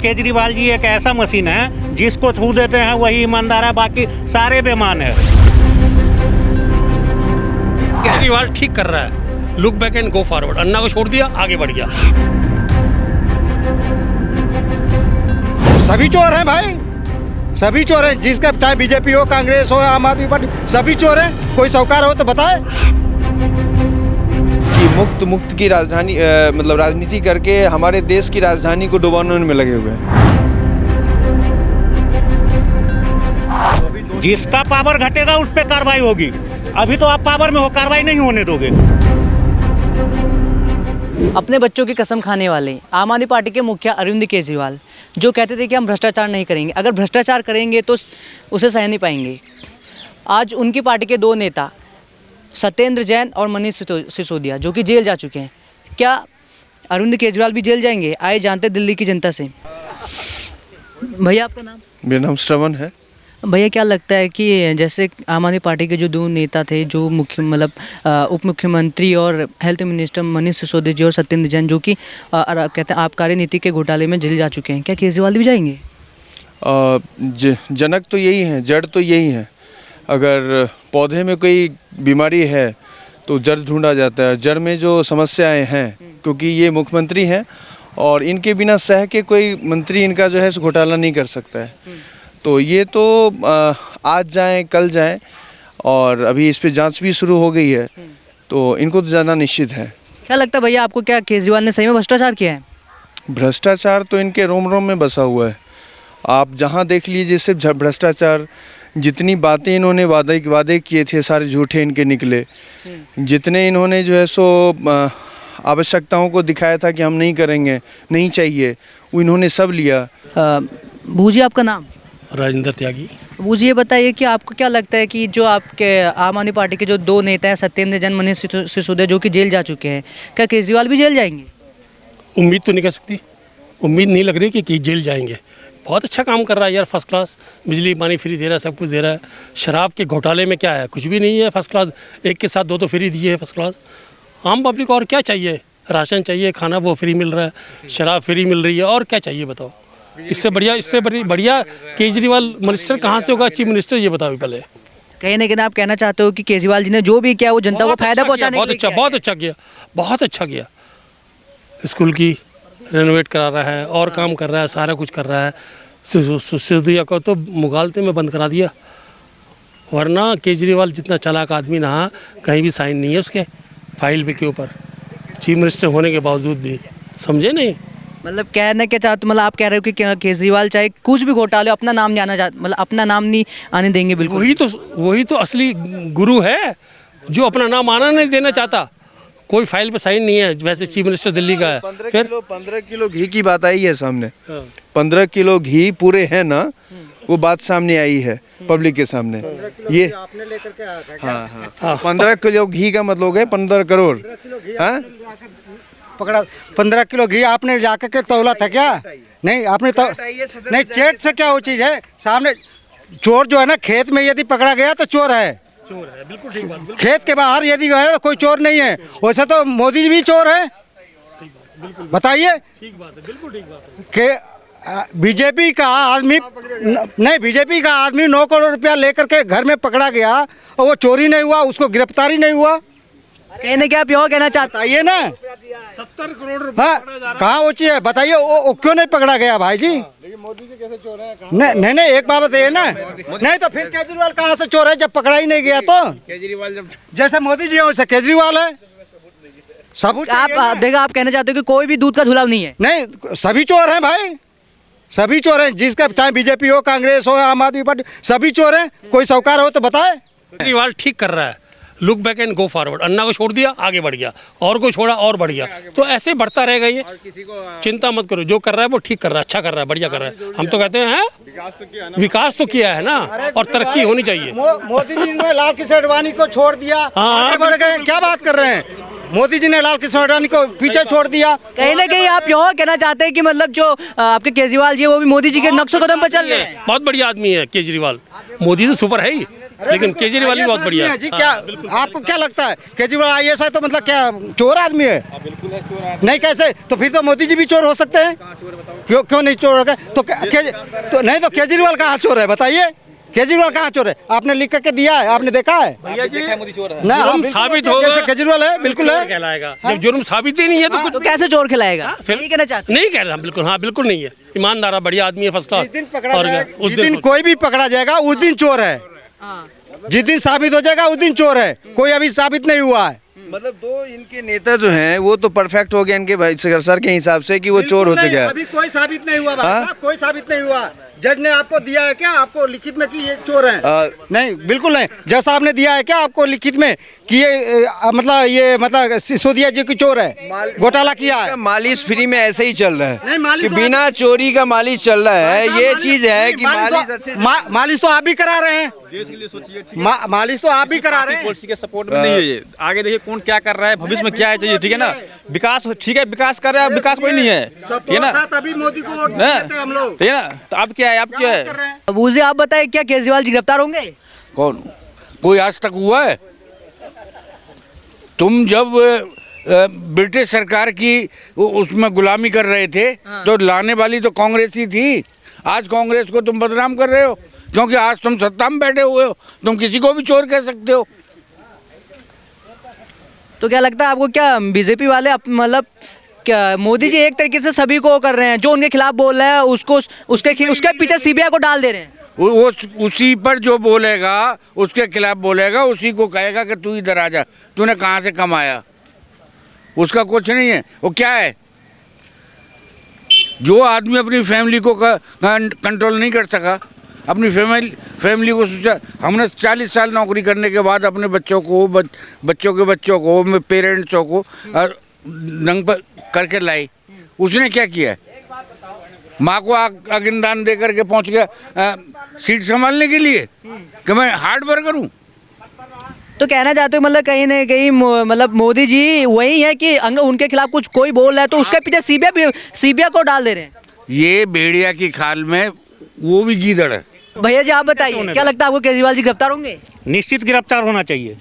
केजरीवाल जी एक ऐसा मशीन है जिसको छू देते हैं वही ईमानदार है, बाकी सारे बेईमान है। केजरीवाल ठीक कर रहा है, look back and go forward. Anna को छोड़ दिया, आगे बढ़ गया। सभी चोर हैं भाई, सभी चोर हैं, जिसका चाहे बीजेपी हो, कांग्रेस हो, आम आदमी पार्टी, सभी चोर हैं। कोई साहूकार हो तो बताए कि मुक्त की राजधानी मतलब राजनीति करके हमारे देश की राजधानी को डुबाने में लगे हुए हैं। जिसका पावर घटेगा उस पर कार्रवाई होगी। अभी तो आप पावर में हो, कार्रवाई नहीं होने दोगे। अपने बच्चों की कसम खाने वाले आम आदमी पार्टी के मुखिया अरविंद केजरीवाल जो कहते थे कि हम भ्रष्टाचार नहीं करेंगे, अगर भ्रष्टाचार करेंगे तो उसे सह नहीं पाएंगे। आज उनकी पार्टी के दो नेता सत्येंद्र जैन और मनीष सिसोदिया जो कि जेल जा चुके हैं, क्या अरविंद केजरीवाल भी जेल जाएंगे? आए जानते दिल्ली की जनता से। भैया आपका नाम? मेरा नाम श्रवण है। भैया क्या लगता है कि जैसे आम आदमी पार्टी के जो दो नेता थे, जो उप मुख्यमंत्री और हेल्थ मिनिस्टर मनीष सिसोदिया जी और सत्येंद्र जैन जो कि कहते हैं आबकारी नीति के घोटाले में जेल जा चुके हैं, क्या केजरीवाल भी जाएंगे? जनक तो यही है, जड़ तो यही है। अगर पौधे में कोई बीमारी है तो जड़ ढूंढा जाता है, जड़ में जो समस्याएं हैं, क्योंकि ये मुख्यमंत्री हैं और इनके बिना सह के कोई मंत्री इनका जो है घोटाला नहीं कर सकता है। तो ये तो आज जाएं कल जाएं, और अभी इस पे जांच भी शुरू हो गई है, तो इनको तो जाना निश्चित है। क्या लगता है भैया आपको, क्या केजरीवाल ने सही में भ्रष्टाचार किया है? भ्रष्टाचार तो इनके रोम रोम में बसा हुआ है। आप जहां देख लीजिए सिर्फ भ्रष्टाचार। जितनी बातें इन्होंने वादे किए थे सारे झूठे इनके निकले। जितने इन्होंने जो है सो आवश्यकताओं को दिखाया था कि हम नहीं करेंगे, नहीं चाहिए, वो इन्होंने सब लिया। बूजी आपका नाम? राजेंद्र त्यागी। बूजी ये बताइए कि आपको क्या लगता है कि जो आपके आम आदमी पार्टी के जो दो नेता हैं सत्येंद्र जैन मनीष सिसोदिया जो कि जेल जा चुके हैं, क्या केजरीवाल भी जेल जाएंगे? उम्मीद तो नहीं कर सकती, उम्मीद नहीं लग रही कि जेल जाएंगे। बहुत अच्छा काम कर रहा है यार, फर्स्ट क्लास। बिजली पानी फ्री दे रहा है, सब कुछ दे रहा है। शराब के घोटाले में क्या है, कुछ भी नहीं है, फर्स्ट क्लास। एक के साथ दो तो फ्री दिए है, फर्स्ट क्लास। आम पब्लिक को और क्या चाहिए? राशन चाहिए, खाना वो फ्री मिल रहा है, शराब फ्री मिल रही है, और क्या चाहिए बताओ? इससे बढ़िया केजरीवाल मिनिस्टर कहाँ से होगा, चीफ मिनिस्टर, ये बताओ पहले। कहीं ना कहीं आप कहना चाहते हो कि केजरीवाल जी ने जो भी किया वो जनता को फायदा पहुंचाने के लिए किया? बहुत अच्छा किया। स्कूल की रेनोवेट करा रहा है और काम कर रहा है, सारा कुछ कर रहा है। सिसोदिया को तो मुगालते में बंद करा दिया, वरना केजरीवाल जितना चालाक आदमी ना, कहीं भी साइन नहीं है उसके फाइल पे के ऊपर, चीफ मिनिस्टर होने के बावजूद भी। समझे नहीं? मतलब कहना क्या चाहते, मतलब आप कह रहे हो कि केजरीवाल चाहे कुछ भी घोटाले अपना नाम जाना मतलब अपना नाम नहीं आने देंगे? बिल्कुल, वही तो असली गुरु है, जो अपना नाम आना नहीं देना चाहता। कोई फाइल पे साइन नहीं है, वैसे चीफ मिनिस्टर दिल्ली का है। 15 किलो घी की बात आई है सामने। 15 किलो घी पूरे हैं ना, वो बात सामने आई है पब्लिक के सामने। ये आपने लेकर के आया था? हाँ। 15 किलो घी का मतलब है 15 करोड़। हाँ, पकड़ा 15 किलो घी आपने जाकर के तौला था क्या? नहीं, आपने तो नहीं, चेट से क्या वो चीज़ है सामने। चोर जो है ना, खेत में यदि पकड़ा गया तो चोर है, बिल्कुल ठीक बात। खेत के बाहर यदि है तो कोई चोर नहीं है। वैसे तो मोदी जी भी चोर है, बताइए। ठीक बात है, बिल्कुल ठीक बात है कि बीजेपी का आदमी नहीं, बीजेपी का आदमी 9 करोड़ रुपया लेकर के घर में पकड़ा गया और वो चोरी नहीं हुआ, उसको गिरफ्तारी नहीं हुआ। कहने क्या आप यहाँ कहना चाहते बताइए ना, 70 करोड़ रुपए। हाँ, कहाँ वो चीज है बताइए, वो क्यों नहीं पकड़ा गया भाई जी? लेकिन मोदी जी कैसे चोर है? नहीं, एक बात बताइए ना। नहीं तो फिर केजरीवाल कहाँ से चोर है जब पकड़ा ही नहीं गया? तो केजरीवाल जब जैसे मोदी जी है वैसे केजरीवाल है। सब आप देखा, आप कहना चाहते हो कि कोई भी दूध का धुलाव नहीं है? नहीं, सभी चोर हैं भाई, सभी चोर हैं, जिसका चाहे बीजेपी हो, कांग्रेस हो, आम आदमी पार्टी, सभी चोर हैं। कोई साहूकार हो तो बताए। केजरीवाल ठीक कर रहा है, look back and go forward. Anna को छोड़ दिया, आगे बढ़ गया, और को छोड़ा और बढ़ गया। तो ऐसे बढ़ता रहेगा ये, चिंता मत करो। जो कर रहा है वो ठीक कर रहा है, अच्छा कर रहा है, बढ़िया कर रहा है। हम तो कहते हैं विकास तो किया है ना, और तरक्की होनी चाहिए। मोदी जी ने लाल कृष्ण आडवाणी को छोड़ दिया, आगे बढ़ गए। क्या बात कर रहे हैं? मोदी जी ने लाल कृष्ण आडवाणी को पीछे छोड़ दिया। कहीं ना कहीं आप यहाँ कहना चाहते हैं कि मतलब जो आपके केजरीवाल जी है वो भी मोदी जी के नक्शो कदम पर चल रहे हैं? बहुत बढ़िया आदमी है केजरीवाल, मोदी तो सुपर है ही। लेकिन केजरीवाल भी बहुत बढ़िया है जी। क्या आपको क्या लगता है केजरीवाल IAS है तो मतलब क्या चोर आदमी है? बिल्कुल है चोर। नहीं कैसे? तो फिर तो मोदी जी भी चोर हो सकते हैं। क्यों क्यों नहीं चोर हो गए? तो नहीं तो केजरीवाल कहाँ चोर है बताइए? केजरीवाल कहाँ चोर है? आपने लिख करके दिया है, आपने देखा है? भैया जी मोदी चोर है। ना जुर्म साबित होगा। जैसे केजरीवाल है, बिल्कुल है। कहलाएगा जब जुर्म साबित ही नहीं है तो तो कैसे चोर खिलाएगा? फिर नहीं कहना चाहते? नहीं कह रहा बिल्कुल, हाँ बिल्कुल नहीं है। ईमानदार है, बढ़िया आदमी है, फर्स्ट क्लास। जिस दिन पकड़ा और क्या, जाएगा, उस जिस दिन कोई भी पकड़ा जाएगा उस दिन चोर है। जिस दिन साबित हो जाएगा उस दिन चोर है। कोई अभी साबित नहीं हुआ है। मतलब दो इनके नेता जो हैं वो तो परफेक्ट हो गया इनके भाई सर के हिसाब से कि वो चोर हो चुका है। अभी कोई साबित नहीं हुआ भाई हाँ? साहब, कोई साबित नहीं हुआ। जज ने आपको दिया है क्या आपको लिखित में कि ये चोर है? नहीं बिल्कुल नहीं। जज साहब ने दिया है क्या आपको लिखित में कि ये मतलब सिसोदिया जी की चोर है, घोटाला किया है? मालिश फ्री में ऐसे ही चल रहा नहीं, है मालिश कि तो बिना चोरी का मालिश चल रहा है। ये चीज है कि मालिश तो आप भी करा रहे हैं। देश के लिए सोचिए। मालिश तो आप भी करा रहे हैं। पॉलिसी के सपोर्ट में नहीं है ये। आगे देखिए कौन क्या कर रहा है, भविष्य में क्या है चाहिए, ठीक है ना। विकास ठीक है, विकास कर रहा है, विकास कोई नहीं है, ठीक है ना। तभी मोदी को वोट ना? देते हैं हम लोग। ठीक है ना। तो अब क्या है, अब क्या है? अबू जी आप बताएं, क्या केजरीवाल जी गिरफ्तार होंगे? कौन? कोई आज तक हुआ है? तुम जब ब्रिटिश सरकार की उसमें गुलामी कर रहे थे तो लाने वाली तो कांग्रेस ही थी। आज कांग्रेस को तुम बदनाम कर रहे हो क्योंकि आज तुम सत्ता में बैठे हुए हो। तुम किसी को भी चोर कह सकते हो। तो क्या लगता है आपको, क्या बीजेपी वाले मतलब क्या मोदी जी एक तरीके से सभी को कर रहे हैं, जो उनके खिलाफ बोल रहा है उसको उसके पीछे CBI को डाल दे रहे हैं? वो उसी पर जो बोलेगा उसके खिलाफ बोलेगा, उसी को कहेगा कि तू इधर आ जा, तूने कहाँ से कमाया। उसका कुछ नहीं है। वो क्या है, जो आदमी अपनी फैमिली को कंट्रोल नहीं कर सका, अपनी फैमिली को सोचा। हमने 40 साल नौकरी करने के बाद अपने बच्चों के बच्चों को पेरेंट्सों को नंग पर करके लाई। उसने क्या किया? माँ को अग्निदान दे करके पहुंच गया सीट संभालने के लिए कि मैं हार्ड वर्कर हूँ। तो कहना चाहते हो मतलब कहीं ना कहीं मतलब मोदी जी वही है कि अगर उनके खिलाफ कुछ कोई बोल रहा है तो उसके पीछे CBI को डाल दे रहे हैं? ये भेड़िया की खाल में वो भी गीदड़ है। भैया जी आप बताइए, क्या लगता है आपको केजरीवाल जी गिरफ्तार होंगे? निश्चित गिरफ्तार होना चाहिए।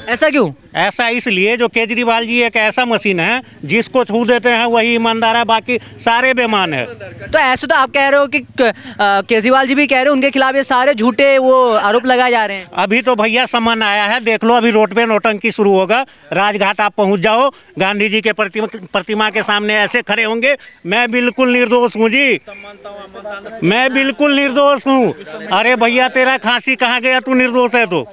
ऐसा क्यों? ऐसा इसलिए जो केजरीवाल जी एक ऐसा मशीन है जिसको छू देते हैं वही ईमानदार है, बाकी सारे बेईमान है। तो ऐसे तो आप कह रहे हो कि केजरीवाल जी भी कह रहे हो उनके खिलाफ ये सारे झूठे वो आरोप लगाए जा रहे हैं। अभी तो भैया समन आया है, देख लो। अभी रोड पे नौटंकी शुरू होगा। राजघाट आप पहुंच जाओ, गांधी जी के प्रतिमा के सामने ऐसे खड़े होंगे। मैं बिल्कुल निर्दोष हूँ जी, मैं बिल्कुल निर्दोष हूँ। अरे भैया तेरा खांसी कहाँ गया, तू निर्दोष है तो?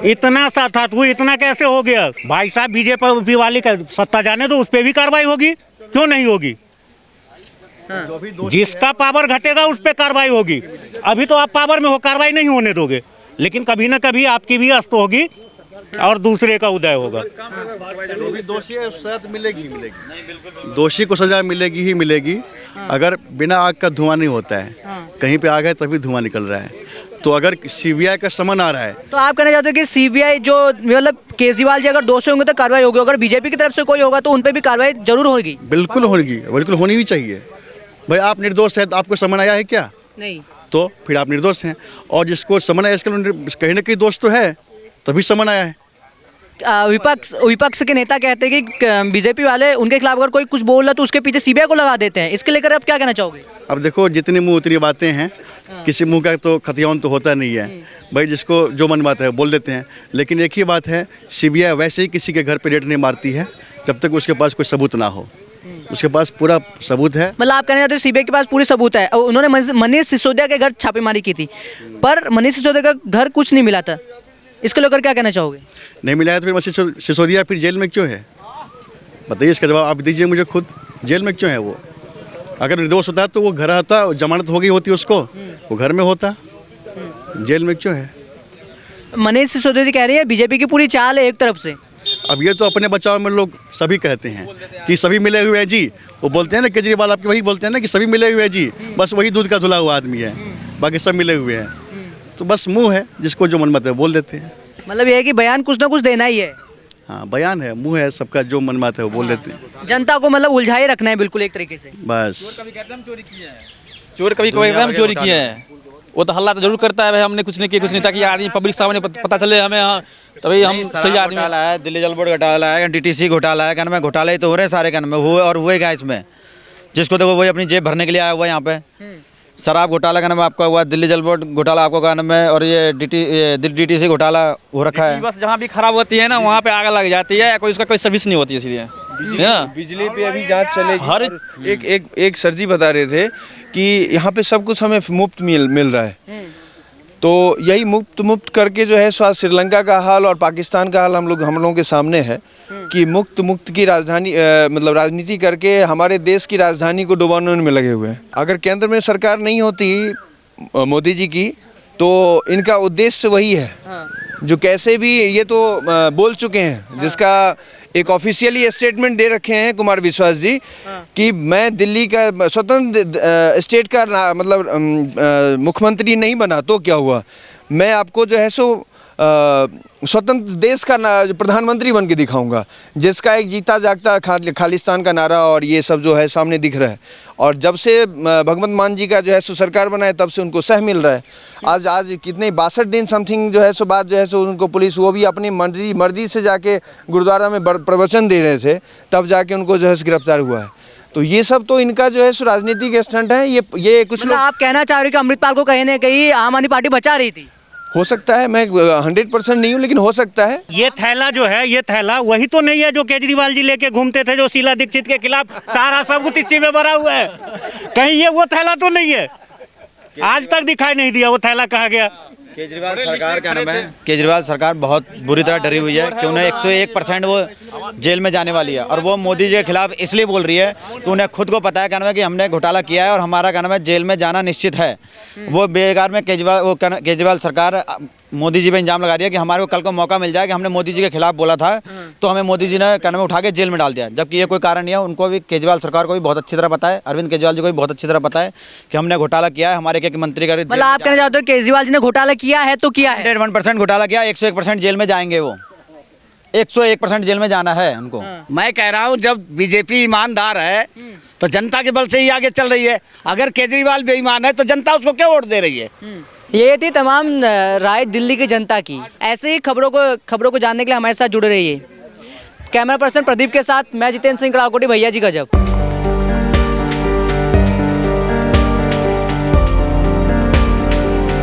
इतना सा था तू, इतना कैसे हो गया? भाई साहब बीजेपी वाली का सत्ता जाने तो उस पर भी कार्रवाई होगी, क्यों नहीं होगी? जिसका पावर घटेगा उस पर कार्रवाई होगी। अभी तो आप पावर में हो, कार्रवाई नहीं होने दोगे, लेकिन कभी ना कभी आपकी भी अस्त होगी और दूसरे का उदय होगा। जो भी दोषी है सजा मिलेगी ही मिलेगी। दोषी को सजा मिलेगी ही मिलेगी। अगर बिना आग का धुआं नहीं होता है, कहीं पे आग है तभी धुआं निकल रहा है। तो अगर CBI का समन आ रहा है तो आप कहना चाहते हो कि CBI जो मतलब केजरीवाल जी अगर दोषी होंगे तो कार्रवाई होगी, अगर बीजेपी की तरफ से कोई होगा तो उन पर भी कार्रवाई जरूर होगी? बिल्कुल होगी, बिल्कुल होनी भी चाहिए। भाई आप निर्दोष है तो आपको समन आया है क्या? नहीं। तो फिर आप निर्दोष हैं। और जिसको समन आया इसके कहीं ना कहीं दोष तो है, तभी समन आया है। विपक्ष के नेता कहते हैं कि बीजेपी वाले उनके खिलाफ अगर कोई कुछ बोल रहा तो उसके पीछे CBI को लगा देते हैं। इसके लेकर आप क्या कहना चाहोगे? अब देखो जितनी मुंह उतनी बातें हैं। किसी मुंह का तो खतियान तो होता नहीं है भाई, जिसको जो मन बात है बोल देते हैं। लेकिन एक ही बात है, CBI वैसे ही किसी के घर पे रेड नहीं मारती है जब तक उसके पास कोई सबूत ना हो। उसके पास पूरा सबूत है। मतलब आप कहना चाहते हो CBI के पास पूरी सबूत है। उन्होंने मनीष सिसोदिया के घर छापेमारी की थी, पर मनीष सिसोदिया का घर कुछ नहीं मिला था। इसको लेकर क्या कहना चाहोगे? नहीं मिला है तो फिर मनीष सिसोदिया फिर जेल में क्यों है? बताइए, इसका जवाब आप दीजिए मुझे खुद। जेल में क्यों है वो? अगर निर्दोष होता तो वो घर आता, जमानत हो गई होती उसको, वो घर में होता। जेल में क्यों है? मनीष सिसोदिया जी कह रही है बीजेपी की पूरी चाल है एक तरफ से। अब ये तो अपने बचाव में लोग सभी कहते हैं कि सभी मिले हुए हैं जी। वो बोलते हैं ना, केजरीवाल आपके वही बोलते हैं ना कि सभी मिले हुए हैं जी, बस वही दूध का धुला हुआ आदमी है, बाकी सब मिले हुए हैं। तो बस मुंह है, जिसको जो मन मत है बोल देते हैं। मतलब ये है कि बयान कुछ ना कुछ देना ही है। हाँ, बयान है, मुंह है, सबका जो मन बात है वो बोल देते हैं। जनता को मतलब उलझाए रखना है बिल्कुल एक तरीके से। बस चोर कभी कहते हम चोरी किए हैं, वो तो हल्ला तो जरूर करता है भाई हमने कुछ नहीं किया कुछ नहीं, ताकि आदमी पब्लिक सामने पता चले हमें, हाँ तभी हम सही आदमी। घोटाला है, दिल्ली जल बोर्ड घोटाला है, DTC घोटाला है, कहने में घोटाले ही तो हो रहे हैं सारे, कहने में हुए और हुए क्या इसमें, जिसको देखो वही अपनी जेब भरने के लिए आया हुआ है यहाँ पे। शराब घोटाला कहने में आपका हुआ, दिल्ली जल बोर्ड घोटाला आपको कहने में, और ये DTC घोटाला हो रखा है। बस जहाँ भी खराब होती है ना वहाँ पे आग लग जाती है, कोई उसका कोई सर्विस नहीं होती है सीधे, है ना। बिजली पे अभी जांच चलेगी। हर एक सर जी बता रहे थे कि यहाँ पे सब कुछ हमें मुफ्त मिल रहा है, तो यही मुफ्त करके जो है श्रीलंका का हाल और पाकिस्तान का हाल हम लोगों के सामने है कि मुफ्त की राजधानी मतलब राजनीति करके हमारे देश की राजधानी को डुबाने में लगे हुए हैं। अगर केंद्र में सरकार नहीं होती मोदी जी की, तो इनका उद्देश्य वही है जो कैसे भी ये तो बोल चुके हैं, जिसका एक ऑफिशियली स्टेटमेंट दे रखे हैं कुमार विश्वास जी कि मैं दिल्ली का स्वतंत्र स्टेट का मतलब मुख्यमंत्री नहीं बना तो क्या हुआ, मैं आपको जो है सो स्वतंत्र देश का प्रधानमंत्री बन के दिखाऊंगा, जिसका एक जीता जागता खालिस्तान का नारा और ये सब जो है सामने दिख रहा है। और जब से भगवंत मान जी का जो है सो सरकार बना है तब से उनको सह मिल रहा है। आज कितने 62 दिन समथिंग जो है सो बाद जो है सो उनको पुलिस, वो भी अपनी मर्जी से जाके गुरुद्वारा में प्रवचन दे रहे थे, तब जाके उनको जो है गिरफ्तार हुआ है। तो ये सब तो इनका जो है सो राजनीतिक स्टंट है। ये कुछ मतलब आप कहना चाह रहे हो कि अमृतपाल को कहीं न कहीं आम आदमी पार्टी बचा रही थी? हो सकता है, मैं 100% नहीं हूँ, लेकिन हो सकता है। ये थैला जो है, ये थैला वही तो नहीं है जो केजरीवाल जी लेके घूमते थे, जो शीला दीक्षित के खिलाफ सारा सब कुछ इसी में भरा हुआ है। कहीं ये वो थैला तो नहीं है, आज तक दिखाई नहीं दिया वो थैला कहाँ गया। केजरीवाल सरकार का नाम है, केजरीवाल सरकार बहुत बुरी तरह डरी हुई है कि उन्हें 101% वो जेल में जाने वाली है, और वो मोदी जी के खिलाफ इसलिए बोल रही है कि उन्हें खुद को पता है कहना है कि हमने घोटाला किया है और हमारा कहना है जेल में जाना निश्चित है। वो बेकार में केजरीवाल सरकार मोदी जी पे इंजाम लगा दिया कि हमारे को कल को मौका मिल जाए कि हमने मोदी जी के खिलाफ बोला था तो हमें मोदी जी ने कहने में उठा के जेल में डाल दिया, जबकि ये कोई कारण नहीं है। उनको भी, केजरीवाल सरकार को भी बहुत अच्छी तरह पता है, अरविंद केजरीवाल जी को भी बहुत अच्छी तरह पता है कि हमने घोटाला किया है। हमारे एक मंत्री का, मतलब आप कहना चाहते हो केजरीवाल जी ने घोटाला किया है तो किया है, 101% घोटाला किया, 101% जेल में जाएंगे, वो 101% जेल में जाना है उनको। मैं कह रहा हूँ जब बीजेपी ईमानदार है तो जनता के बल से ही आगे चल रही है, अगर केजरीवाल बेईमान है तो जनता उसको क्यों वोट दे रही है। ये थी तमाम राय दिल्ली की जनता की। ऐसे ही खबरों को जानने के लिए हमारे साथ जुड़े रहिए। कैमरा पर्सन प्रदीप के साथ मैं जितेंद्र सिंह कड़ाकोटी, भैया जी गजब।